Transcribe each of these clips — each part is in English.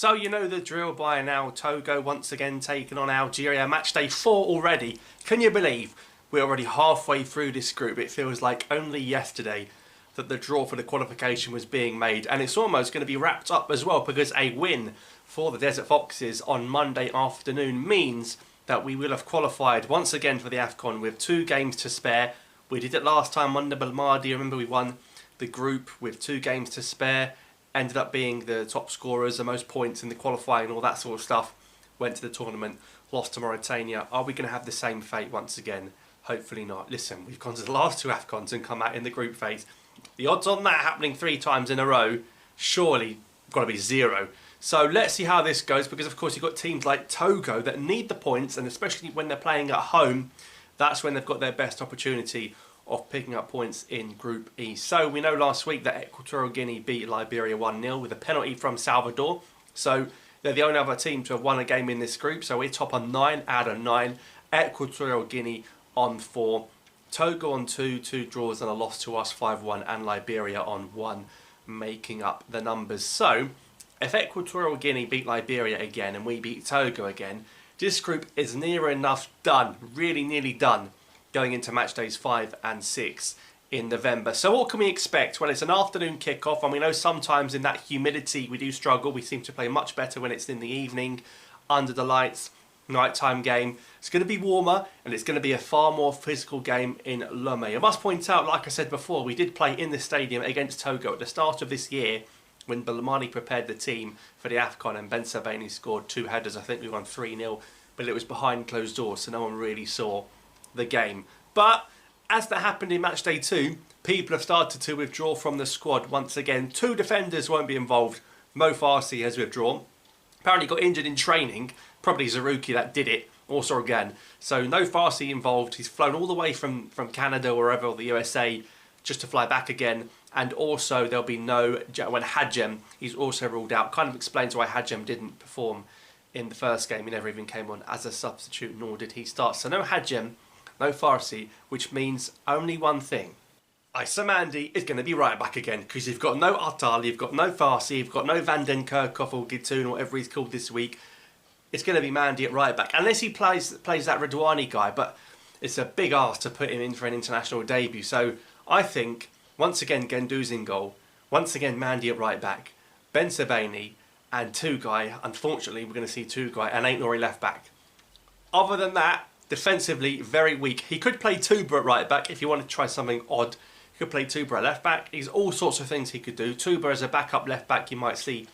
So you know the drill by now. Togo once again taking on Algeria. Match day 4 already. Can you believe we're already halfway through this group? It feels like only yesterday that the draw for the qualification was being made. And it's almost going to be wrapped up as well, because a win for the Desert Foxes on Monday afternoon means that we will have qualified once again for the AFCON with 2 games to spare. We did it last time under Belmadi. Remember, we won the group with 2 games to spare. Ended up being the top scorers, the most points in the qualifying and all that sort of stuff. Went to the tournament, lost to Mauritania. Are we going to have the same fate once again? Hopefully not. Listen, we've gone to the last 2 AFCONs and come out in the group phase. The odds on that happening 3 times in a row, surely got to be 0. So let's see how this goes, because of course you've got teams like Togo that need the points, and especially when they're playing at home, that's when they've got their best opportunity of picking up points in Group E. So we know last week that Equatorial Guinea beat Liberia 1-0 with a penalty from Salvador. So they're the only other team to have won a game in this group. So we're top on 9 out of 9. Equatorial Guinea on 4. Togo on 2, 2 draws and a loss to us 5-1, and Liberia on 1, making up the numbers. So if Equatorial Guinea beat Liberia again and we beat Togo again, this group is near enough done, really nearly done, going into match days 5 and 6 in November. So what can we expect? Well, it's an afternoon kickoff, and we know sometimes in that humidity we do struggle. We seem to play much better when it's in the evening, under the lights, nighttime game. It's going to be warmer, and it's going to be a far more physical game in Lomé. I must point out, like I said before, we did play in the stadium against Togo at the start of this year when Belmadi prepared the team for the AFCON, and Ben Sabani scored 2 headers. I think we won 3-0, but it was behind closed doors, so no one really saw the game. But as that happened in match day 2, people have started to withdraw from the squad once again. 2 defenders won't be involved. Mo Farsi has withdrawn. Apparently got injured in training. Probably Zaruki that did it. Also again. So no Farsi involved. He's flown all the way from Canada or wherever, or the USA, just to fly back again. And also there'll be no when Hadjem. He's also ruled out. Kind of explains why Hadjem didn't perform in the first game. He never even came on as a substitute, nor did he start. So no Hadjem, no Farsi, which means only one thing. Issa Mandi is going to be right back again, because you've got no Atal, you've got no Farsi, you've got no Van Den Kerkhoff or Gitoon, or whatever he's called this week. It's going to be Mandi at right back, unless he plays that Redouani guy, but it's a big ask to put him in for an international debut. So I think, once again, Guendouzi in goal, once again Mandi at right back, Ben Sabani and Tugai. Unfortunately, we're going to see Tugai and Ait-Nouri left back. Other than that, defensively, very weak. He could play Tuba at right back if you want to try something odd. He could play Tuba at left back. He's all sorts of things he could do. Tuba as a backup left back you might see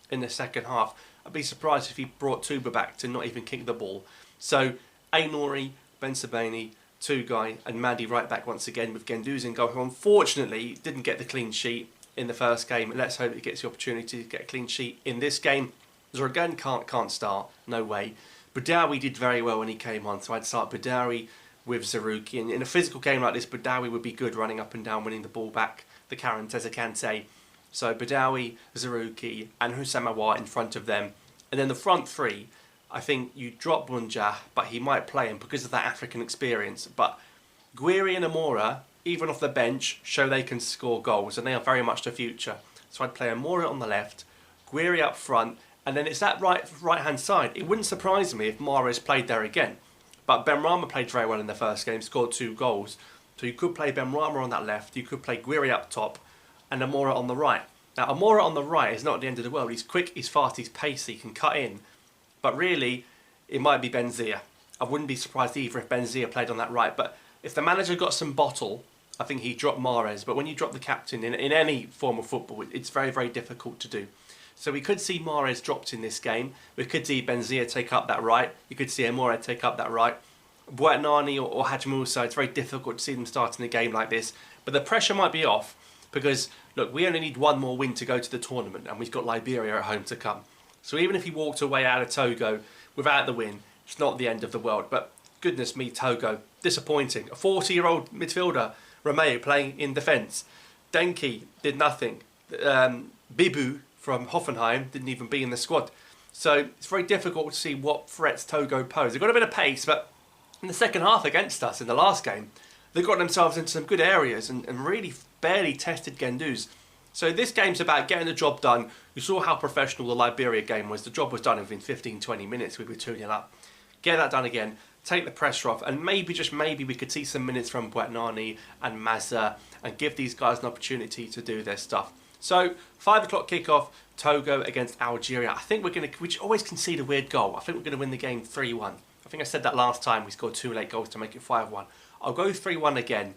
in the second half. I'd be surprised if he brought Tuba back to not even kick the ball. So Ait-Nouri, Ben Sabani, Tugai and Mandi right back once again, with Guendouzi in goal, who unfortunately didn't get the clean sheet in the first game. Let's hope he gets the opportunity to get a clean sheet in this game. Zorgan can't start, no way. Boudaoui did very well when he came on, so I'd start Boudaoui with Zaruki. And in a physical game like this, Boudaoui would be good running up and down, winning the ball back, the Karen Kante. So Boudaoui, Zaruki and Houssam Aouar in front of them. And then the front 3, I think you drop Bunja, but he might play him because of that African experience. But Guiri and Amora, even off the bench, show they can score goals, and they are very much the future. So I'd play Amora on the left, Guiri up front, and then it's that right-hand side. It wouldn't surprise me if Mahrez played there again. But Benrahma played very well in the first game, scored 2 goals. So you could play Benrahma on that left, you could play Guiri up top, and Amora on the right. Now, Amora on the right is not the end of the world. He's quick, he's fast, he's pacey, he can cut in. But really, it might be Benzia. I wouldn't be surprised either if Benzia played on that right. But if the manager got some bottle, I think he'd drop Mahrez. But when you drop the captain in any form of football, it's very, very difficult to do. So we could see Mahrez dropped in this game. We could see Benzia take up that right. You could see Amora take up that right. Bouetnani or Hadj Moussa, it's very difficult to see them starting a game like this. But the pressure might be off because, look, we only need 1 more win to go to the tournament, and we've got Liberia at home to come. So even if he walked away out of Togo without the win, it's not the end of the world. But goodness me, Togo, disappointing. A 40-year-old midfielder, Romeo, playing in defence. Denki did nothing. Bibu from Hoffenheim didn't even be in the squad. So it's very difficult to see what threats Togo pose. They've got a bit of pace, but in the second half against us in the last game, they got themselves into some good areas and really barely tested Guendouzi. So this game's about getting the job done. You saw how professional the Liberia game was. The job was done within 15-20 minutes. We were 2-0 up. Get that done again. Take the pressure off. And maybe, just maybe, we could see some minutes from Ait-Nouri and Mazza and give these guys an opportunity to do their stuff. So, 5 o'clock kickoff, Togo against Algeria. I think we're going to, we always concede a weird goal. I think we're going to win the game 3-1. I think I said that last time. We scored 2 late goals to make it 5-1. I'll go 3-1 again.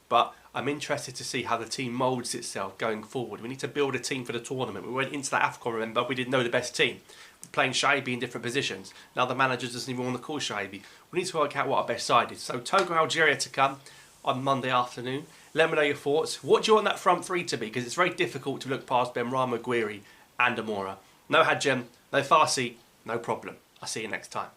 But I'm interested to see how the team moulds itself going forward. We need to build a team for the tournament. We went into that AFCON, remember, we didn't know the best team. We're playing Shaibi in different positions. Now the manager doesn't even want to call Shaibi. We need to work out what our best side is. So Togo, Algeria to come on Monday afternoon. Let me know your thoughts. What do you want that front three to be? Because it's very difficult to look past Benrahma, Guiri and Amora. No Hadjem, no Farsi, no problem. I'll see you next time.